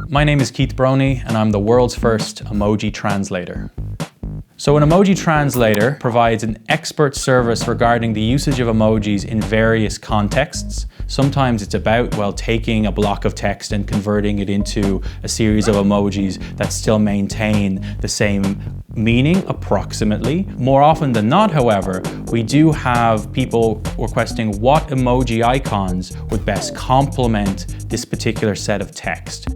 My name is Keith Broney and I'm the world's first emoji translator. So an emoji translator provides an expert service regarding the usage of emojis in various contexts. Sometimes it's about, well, taking a block of text and converting it into a series of emojis that still maintain the same meaning, approximately. More often than not, however, we do have people requesting what emoji icons would best complement this particular set of text.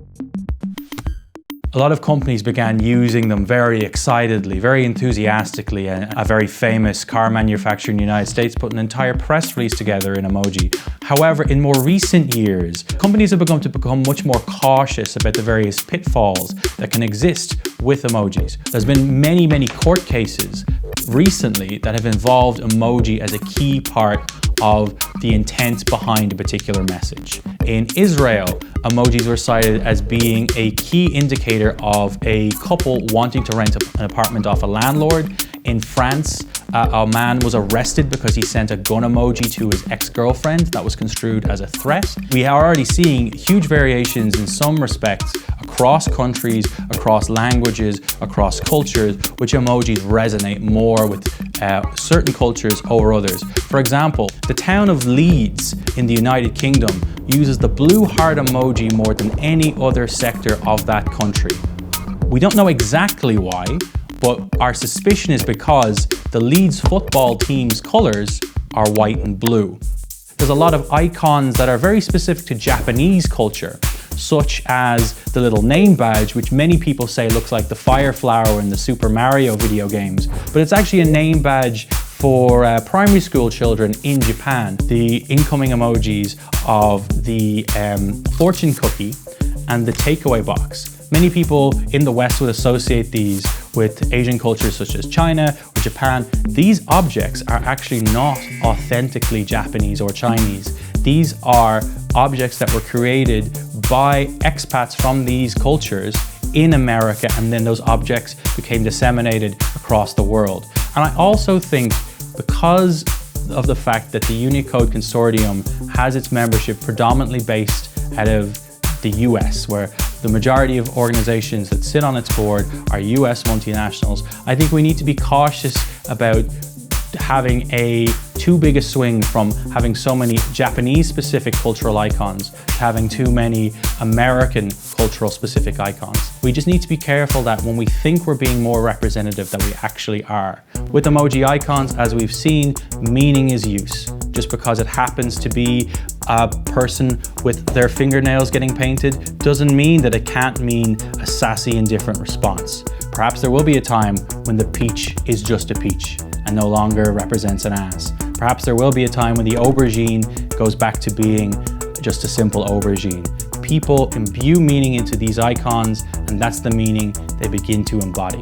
A lot of companies began using them very excitedly, very enthusiastically, and a very famous car manufacturer in the United States put an entire press release together in emoji. However, in more recent years, companies have begun to become much more cautious about the various pitfalls that can exist with emojis. There's been many court cases recently that have involved emoji as a key part of the intent behind a particular message. In Israel, emojis were cited as being a key indicator of a couple wanting to rent an apartment off a landlord. In France, a man was arrested because he sent a gun emoji to his ex-girlfriend that was construed as a threat. We are already seeing huge variations in some respects across countries, across languages, across cultures, which emojis resonate more with certain cultures over others. For example, the town of Leeds in the United Kingdom uses the blue heart emoji more than any other sector of that country. We don't know exactly why, but our suspicion is because the Leeds football team's colours are white and blue. There's a lot of icons that are very specific to Japanese culture, such as the little name badge, which many people say looks like the fire flower in the Super Mario video games, but it's actually a name badge for primary school children in Japan. The incoming emojis of the fortune cookie and the takeaway box. Many people in the West would associate these with Asian cultures such as China or Japan. These objects are actually not authentically Japanese or Chinese. These are objects that were created by expats from these cultures in America, and then those objects became disseminated across the world. And I also think because of the fact that the Unicode Consortium has its membership predominantly based out of the US, where the majority of organizations that sit on its board are US multinationals, I think we need to be cautious about having too big a swing from having so many Japanese specific cultural icons to having too many American cultural specific icons. We just need to be careful that when we think we're being more representative that we actually are. With emoji icons, as we've seen, meaning is use. Just because it happens to be a person with their fingernails getting painted doesn't mean that it can't mean a sassy and different response. Perhaps there will be a time when the peach is just a peach and no longer represents an ass. Perhaps there will be a time when the aubergine goes back to being just a simple aubergine. People imbue meaning into these icons, and that's the meaning they begin to embody.